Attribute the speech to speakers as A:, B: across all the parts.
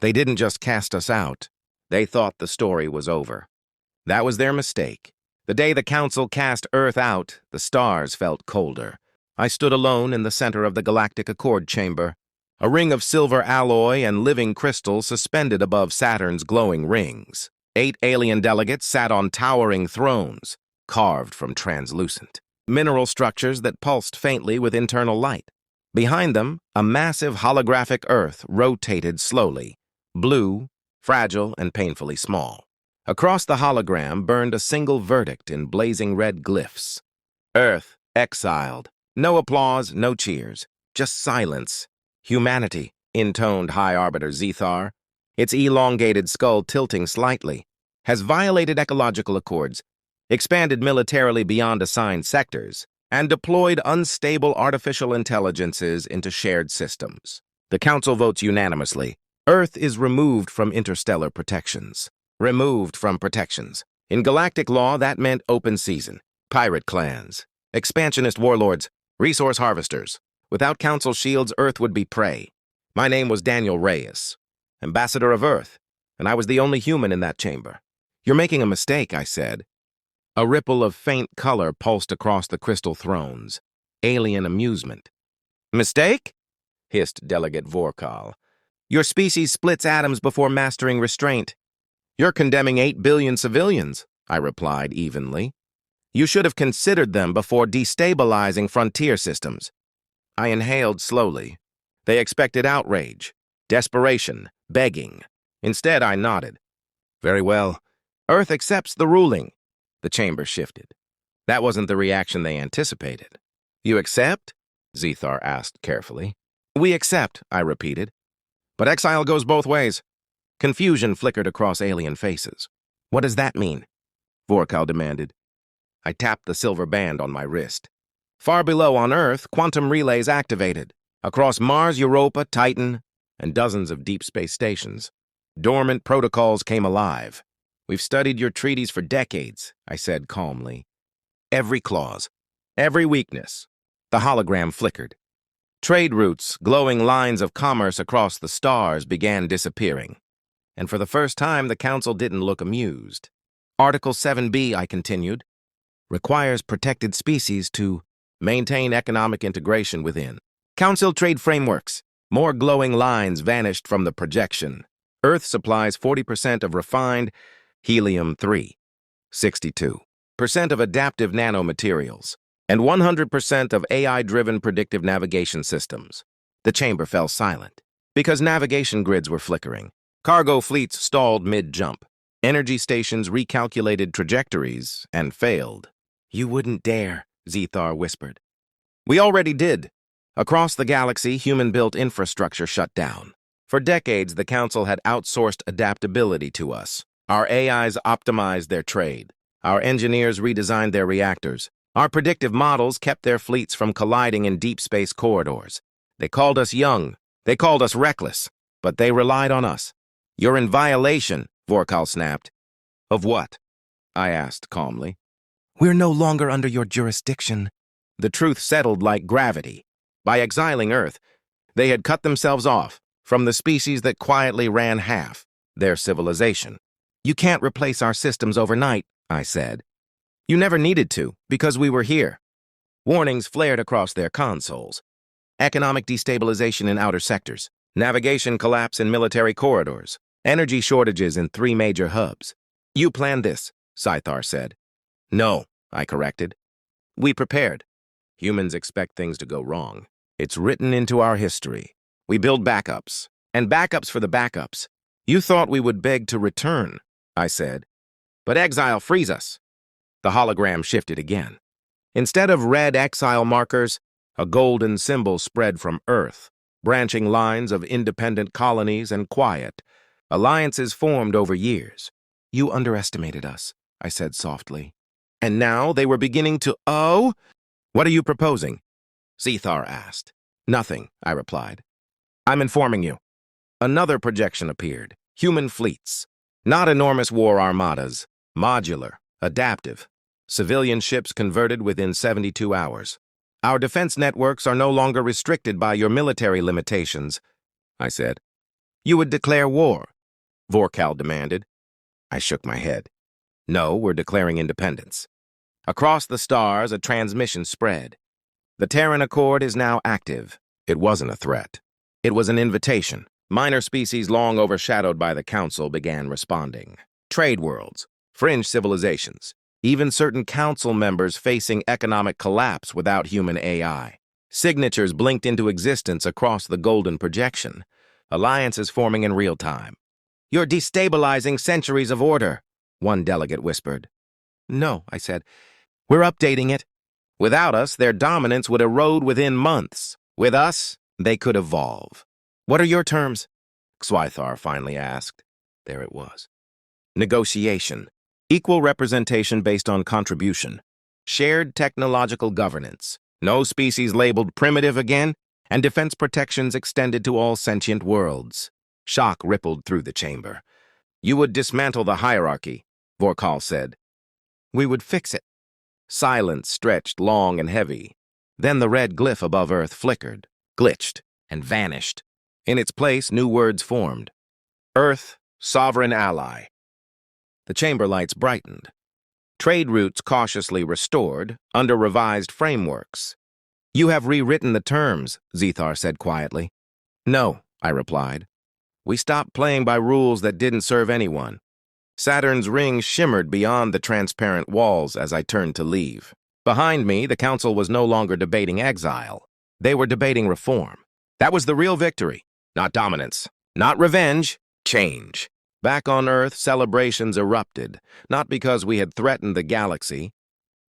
A: They didn't just cast us out. They thought the story was over. That was their mistake. The day the Council cast Earth out, the stars felt colder. I stood alone in the center of the galactic accord chamber, a ring of silver alloy and living crystal suspended above Saturn's glowing rings. 8 alien delegates sat on towering thrones, carved from translucent mineral structures that pulsed faintly with internal light. Behind them, a massive holographic Earth rotated slowly, blue, fragile, and painfully small. Across the hologram burned a single verdict in blazing red glyphs. Earth, exiled. No applause, no cheers. Just silence. Humanity, intoned High Arbiter Zethar, its elongated skull tilting slightly, has violated ecological accords, expanded militarily beyond assigned sectors, and deployed unstable artificial intelligences into shared systems. The Council votes unanimously. Earth is removed from interstellar protections. Removed from protections. In galactic law, that meant open season, pirate clans, expansionist warlords, resource harvesters. Without Council shields, Earth would be prey. My name was Daniel Reyes, ambassador of Earth, and I was the only human in that chamber. You're making a mistake, I said. A ripple of faint color pulsed across the crystal thrones. Alien amusement. Mistake? Hissed Delegate Vorkal. Your species splits atoms before mastering restraint. You're condemning 8 billion civilians, I replied evenly. You should have considered them before destabilizing frontier systems. I inhaled slowly. They expected outrage, desperation, begging. Instead, I nodded. Very well. Earth accepts the ruling. The chamber shifted. That wasn't the reaction they anticipated. You accept? Zethar asked carefully. We accept, I repeated. But exile goes both ways. Confusion flickered across alien faces. What does that mean? Vorkal demanded. I tapped the silver band on my wrist. Far below on Earth, quantum relays activated. Across Mars, Europa, Titan, and dozens of deep space stations. Dormant protocols came alive. We've studied your treaties for decades, I said calmly. Every clause, every weakness. The hologram flickered. Trade routes, glowing lines of commerce across the stars began disappearing. And for the first time, the Council didn't look amused. Article 7b, I continued, requires protected species to maintain economic integration within. Council trade frameworks. More glowing lines vanished from the projection. Earth supplies 40% of refined helium-3, 62% of adaptive nanomaterials, and 100% of AI-driven predictive navigation systems. The chamber fell silent, because navigation grids were flickering. Cargo fleets stalled mid-jump. Energy stations recalculated trajectories and failed. You wouldn't dare, Zethar whispered. We already did. Across the galaxy, human-built infrastructure shut down. For decades, the Council had outsourced adaptability to us. Our AIs optimized their trade. Our engineers redesigned their reactors. Our predictive models kept their fleets from colliding in deep space corridors. They called us young. They called us reckless. But they relied on us. You're in violation, Vorkal snapped. Of what? I asked calmly. We're no longer under your jurisdiction. The truth settled like gravity. By exiling Earth, they had cut themselves off from the species that quietly ran half their civilization. You can't replace our systems overnight, I said. You never needed to, because we were here. Warnings flared across their consoles. Economic destabilization in outer sectors, navigation collapse in military corridors, energy shortages in 3 major hubs. You planned this, Zethar said. No, I corrected. We prepared. Humans expect things to go wrong. It's written into our history. We build backups, and backups for the backups. You thought we would beg to return, I said. But exile frees us. The hologram shifted again. Instead of red exile markers, a golden symbol spread from Earth, branching lines of independent colonies and quiet. Alliances formed over years. You underestimated us, I said softly. And now they were beginning to, oh? What are you proposing? Zethar asked. Nothing, I replied. I'm informing you. Another projection appeared. Human fleets. Not enormous war armadas. Modular. Adaptive. Civilian ships converted within 72 hours. Our defense networks are no longer restricted by your military limitations, I said. You would declare war, Vorkal demanded. I shook my head. No, we're declaring independence. Across the stars, a transmission spread. The Terran Accord is now active. It wasn't a threat. It was an invitation. Minor species long overshadowed by the Council began responding. Trade worlds, fringe civilizations, even certain Council members facing economic collapse without human AI. Signatures blinked into existence across the golden projection. Alliances forming in real time. You're destabilizing centuries of order, one delegate whispered. No, I said. We're updating it. Without us, their dominance would erode within months. With us, they could evolve. What are your terms? Xwythar finally asked. There it was. Negotiation. Equal representation based on contribution. Shared technological governance. No species labeled primitive again, and defense protections extended to all sentient worlds. Shock rippled through the chamber. You would dismantle the hierarchy, Vorkal said. We would fix it. Silence stretched long and heavy. Then the red glyph above Earth flickered, glitched, and vanished. In its place, new words formed. Earth, sovereign ally. The chamber lights brightened. Trade routes cautiously restored, under revised frameworks. You have rewritten the terms, Zethar said quietly. No, I replied. We stopped playing by rules that didn't serve anyone. Saturn's ring shimmered beyond the transparent walls as I turned to leave. Behind me, the Council was no longer debating exile. They were debating reform. That was the real victory. Not dominance. Not revenge. Change. Back on Earth, celebrations erupted, not because we had threatened the galaxy,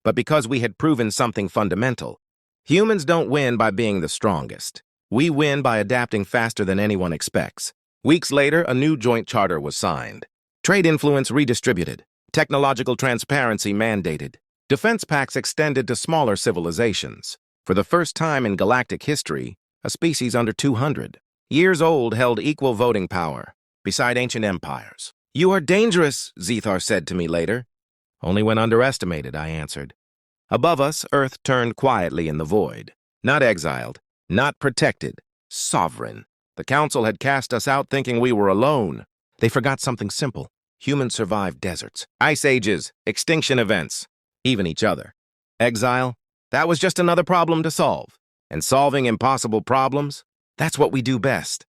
A: but because we had proven something fundamental. Humans don't win by being the strongest. We win by adapting faster than anyone expects. Weeks later, a new joint charter was signed. Trade influence redistributed. Technological transparency mandated. Defense pacts extended to smaller civilizations. For the first time in galactic history, a species under 200 years old held equal voting power, beside ancient empires. You are dangerous, Zethar said to me later. Only when underestimated, I answered. Above us, Earth turned quietly in the void. Not exiled, not protected, sovereign. The Council had cast us out thinking we were alone. They forgot something simple. Humans survived deserts, ice ages, extinction events, even each other. Exile, that was just another problem to solve. And solving impossible problems, that's what we do best.